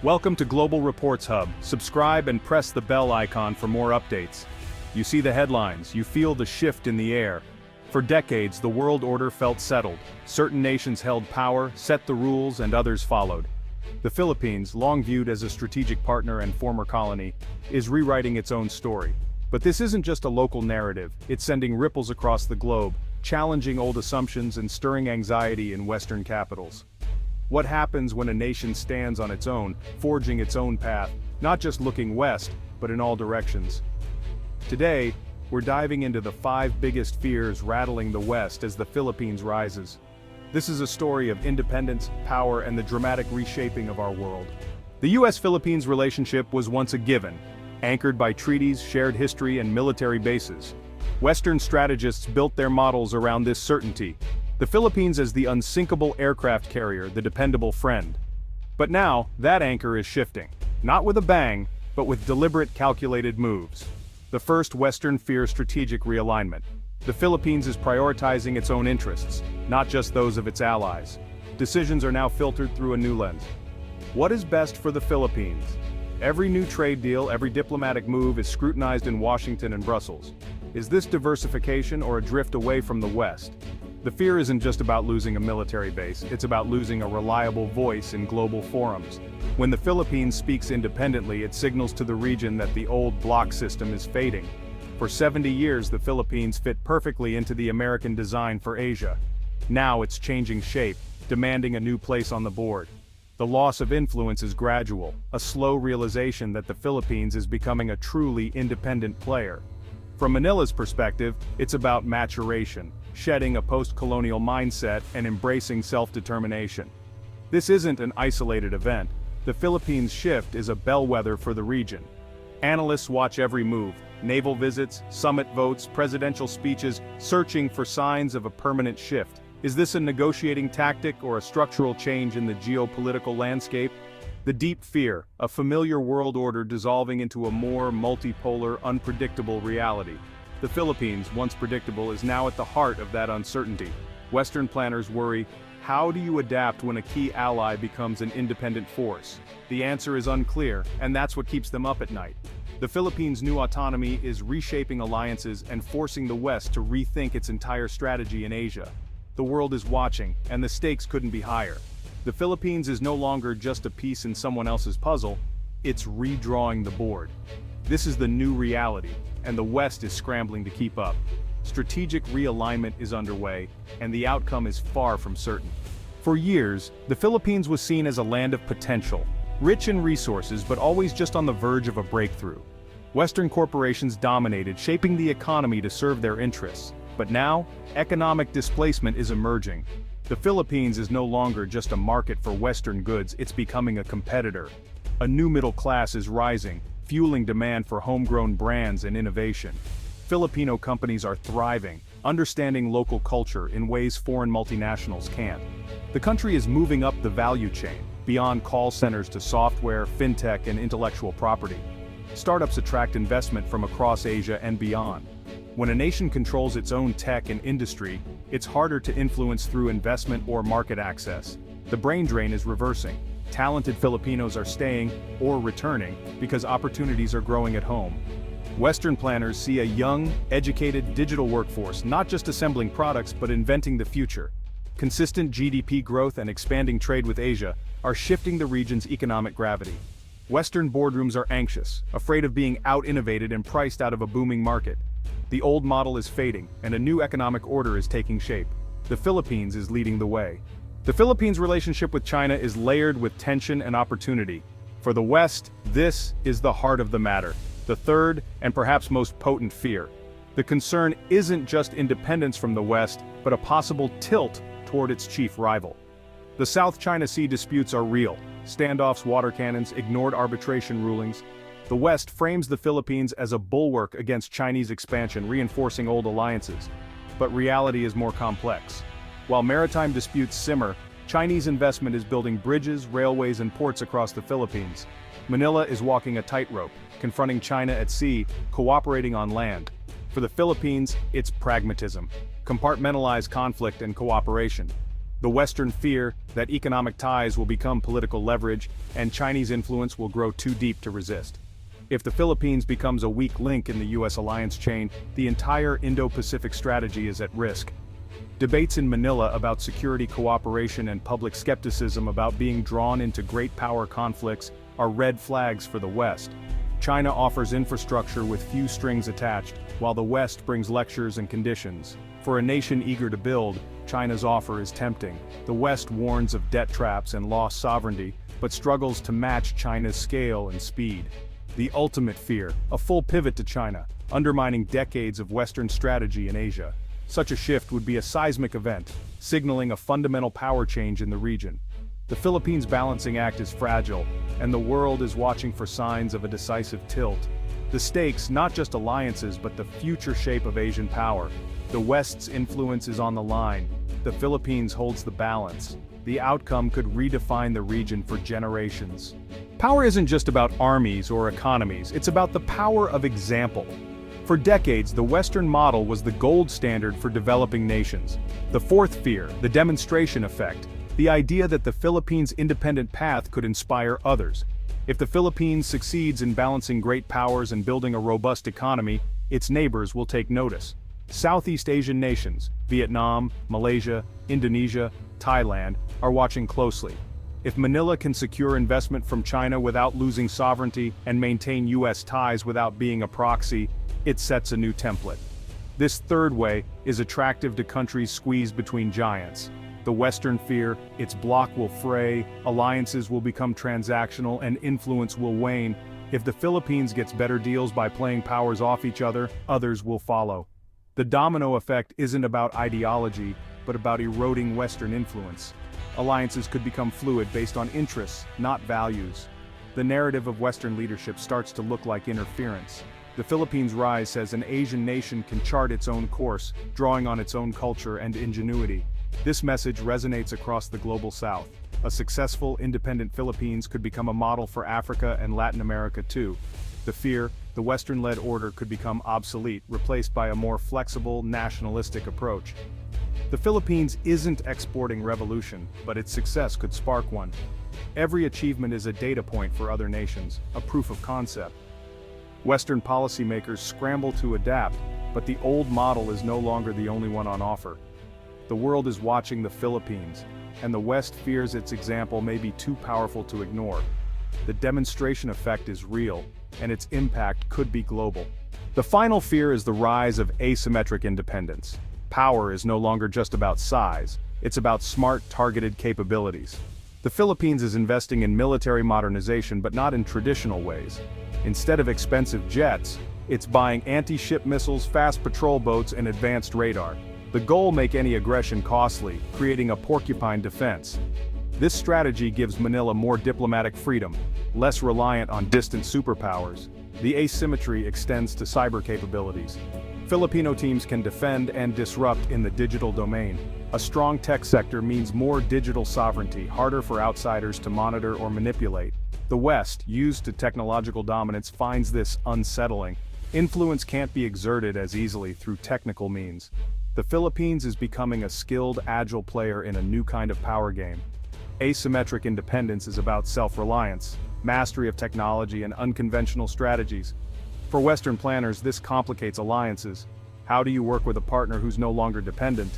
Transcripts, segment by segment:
Welcome to Global Reports Hub. Subscribe and press the bell icon for more updates. You see the headlines, you feel the shift in the air. For decades, the world order felt settled. Certain nations held power, set the rules, and others followed. The Philippines, long viewed as a strategic partner and former colony, is rewriting its own story. But this isn't just a local narrative, it's sending ripples across the globe, challenging old assumptions and stirring anxiety in Western capitals. What happens when a nation stands on its own, forging its own path, not just looking west, but in all directions? Today, we're diving into the 5 biggest fears rattling the West as the Philippines rises. This is a story of independence, power, and the dramatic reshaping of our world. The US-Philippines relationship was once a given, anchored by treaties, shared history, and military bases. Western strategists built their models around this certainty. The Philippines as the unsinkable aircraft carrier, the dependable friend. But now, that anchor is shifting. Not with a bang, but with deliberate, calculated moves. The first Western fear: strategic realignment. The Philippines is prioritizing its own interests, not just those of its allies. Decisions are now filtered through a new lens. What is best for the Philippines? Every new trade deal, every diplomatic move is scrutinized in Washington and Brussels. Is this diversification or a drift away from the West? The fear isn't just about losing a military base, it's about losing a reliable voice in global forums. When the Philippines speaks independently, it signals to the region that the old bloc system is fading. For 70 years, the Philippines fit perfectly into the American design for Asia. Now it's changing shape, demanding a new place on the board. The loss of influence is gradual, a slow realization that the Philippines is becoming a truly independent player. From Manila's perspective, it's about maturation, shedding a post-colonial mindset and embracing self-determination. This isn't an isolated event. The Philippines' shift is a bellwether for the region. Analysts watch every move: naval visits, summit votes, presidential speeches, searching for signs of a permanent shift. Is this a negotiating tactic or a structural change in the geopolitical landscape? The deep fear: a familiar world order dissolving into a more multipolar, unpredictable reality. The Philippines, once predictable, is now at the heart of that uncertainty. Western planners worry: how do you adapt when a key ally becomes an independent force? The answer is unclear, and that's what keeps them up at night. The Philippines' new autonomy is reshaping alliances and forcing the West to rethink its entire strategy in Asia. The world is watching, and the stakes couldn't be higher. The Philippines is no longer just a piece in someone else's puzzle, it's redrawing the board. This is the new reality, and the West is scrambling to keep up. Strategic realignment is underway, and the outcome is far from certain. For years, the Philippines was seen as a land of potential, rich in resources but always just on the verge of a breakthrough. Western corporations dominated, shaping the economy to serve their interests. But now, economic displacement is emerging. The Philippines is no longer just a market for Western goods, it's becoming a competitor. A new middle class is rising, fueling demand for homegrown brands and innovation. Filipino companies are thriving, understanding local culture in ways foreign multinationals can't. The country is moving up the value chain, beyond call centers to software, fintech, and intellectual property. Startups attract investment from across Asia and beyond. When a nation controls its own tech and industry, it's harder to influence through investment or market access. The brain drain is reversing. Talented Filipinos are staying, or returning, because opportunities are growing at home. Western planners see a young, educated digital workforce not just assembling products but inventing the future. Consistent GDP growth and expanding trade with Asia are shifting the region's economic gravity. Western boardrooms are anxious, afraid of being out-innovated and priced out of a booming market. The old model is fading, and a new economic order is taking shape. The Philippines is leading the way. The Philippines' relationship with China is layered with tension and opportunity. For the West, this is the heart of the matter, the third and perhaps most potent fear. The concern isn't just independence from the West, but a possible tilt toward its chief rival. The South China Sea disputes are real: standoffs, water cannons, ignored arbitration rulings. The West frames the Philippines as a bulwark against Chinese expansion, reinforcing old alliances. But reality is more complex. While maritime disputes simmer, Chinese investment is building bridges, railways, and ports across the Philippines. Manila is walking a tightrope, confronting China at sea, cooperating on land. For the Philippines, it's pragmatism, compartmentalize conflict and cooperation. The Western fear that economic ties will become political leverage and Chinese influence will grow too deep to resist. If the Philippines becomes a weak link in the US alliance chain, the entire Indo-Pacific strategy is at risk. Debates in Manila about security cooperation and public skepticism about being drawn into great power conflicts are red flags for the West. China offers infrastructure with few strings attached, while the West brings lectures and conditions. For a nation eager to build, China's offer is tempting. The West warns of debt traps and lost sovereignty, but struggles to match China's scale and speed. The ultimate fear, a full pivot to China, undermining decades of Western strategy in Asia. Such a shift would be a seismic event, signaling a fundamental power change in the region. The Philippines' balancing act is fragile, and the world is watching for signs of a decisive tilt. The stakes, not just alliances but the future shape of Asian power. The West's influence is on the line. The Philippines holds the balance. The outcome could redefine the region for generations. Power isn't just about armies or economies, it's about the power of example. For decades, the Western model was the gold standard for developing nations. The fourth fear, the demonstration effect, the idea that the Philippines' independent path could inspire others. If the Philippines succeeds in balancing great powers and building a robust economy, its neighbors will take notice. Southeast Asian nations, Vietnam, Malaysia, Indonesia, Thailand, are watching closely. If Manila can secure investment from China without losing sovereignty and maintain US ties without being a proxy, it sets a new template. This third way is attractive to countries squeezed between giants. The Western fear, its bloc will fray, alliances will become transactional, and influence will wane. If the Philippines gets better deals by playing powers off each other, others will follow. The domino effect isn't about ideology, but about eroding Western influence. Alliances could become fluid based on interests, not values. The narrative of Western leadership starts to look like interference. The Philippines' rise says an Asian nation can chart its own course, drawing on its own culture and ingenuity. This message resonates across the global South. A successful, independent Philippines could become a model for Africa and Latin America too. The fear, the Western-led order could become obsolete, replaced by a more flexible, nationalistic approach. The Philippines isn't exporting revolution, but its success could spark one. Every achievement is a data point for other nations, a proof of concept. Western policymakers scramble to adapt, but the old model is no longer the only one on offer. The world is watching the Philippines, and the West fears its example may be too powerful to ignore. The demonstration effect is real, and its impact could be global. The final fear is the rise of asymmetric independence. Power is no longer just about size, it's about smart, targeted capabilities. The Philippines is investing in military modernization but not in traditional ways. Instead of expensive jets, it's buying anti-ship missiles, fast patrol boats, and advanced radar. The goal: make any aggression costly, creating a porcupine defense. This strategy gives Manila more diplomatic freedom, less reliant on distant superpowers. The asymmetry extends to cyber capabilities. Filipino teams can defend and disrupt in the digital domain. A strong tech sector means more digital sovereignty, harder for outsiders to monitor or manipulate. The West, used to technological dominance, finds this unsettling. Influence can't be exerted as easily through technical means. The Philippines is becoming a skilled, agile player in a new kind of power game. Asymmetric independence is about self-reliance, mastery of technology, and unconventional strategies. For Western planners, this complicates alliances. How do you work with a partner who's no longer dependent?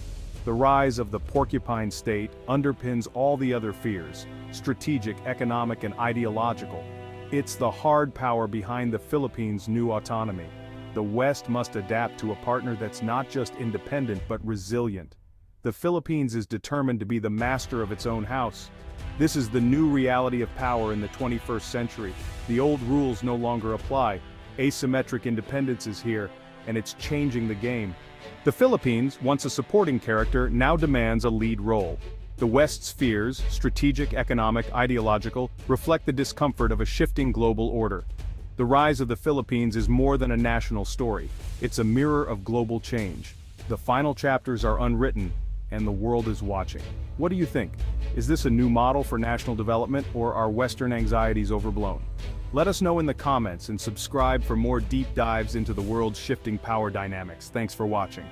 The rise of the porcupine state underpins all the other fears: strategic, economic, and ideological. It's the hard power behind the Philippines' new autonomy. The West must adapt to a partner that's not just independent but resilient. The Philippines is determined to be the master of its own house. This is the new reality of power in the 21st century. The old rules no longer apply. Asymmetric independence is here, and it's changing the game. The Philippines, once a supporting character, now demands a lead role. The West's fears, strategic, economic, ideological, reflect the discomfort of a shifting global order. The rise of the Philippines is more than a national story. It's a mirror of global change. The final chapters are unwritten, and the world is watching. What do you think? Is this a new model for national development, or are Western anxieties overblown? Let us know in the comments and subscribe for more deep dives into the world's shifting power dynamics. Thanks for watching.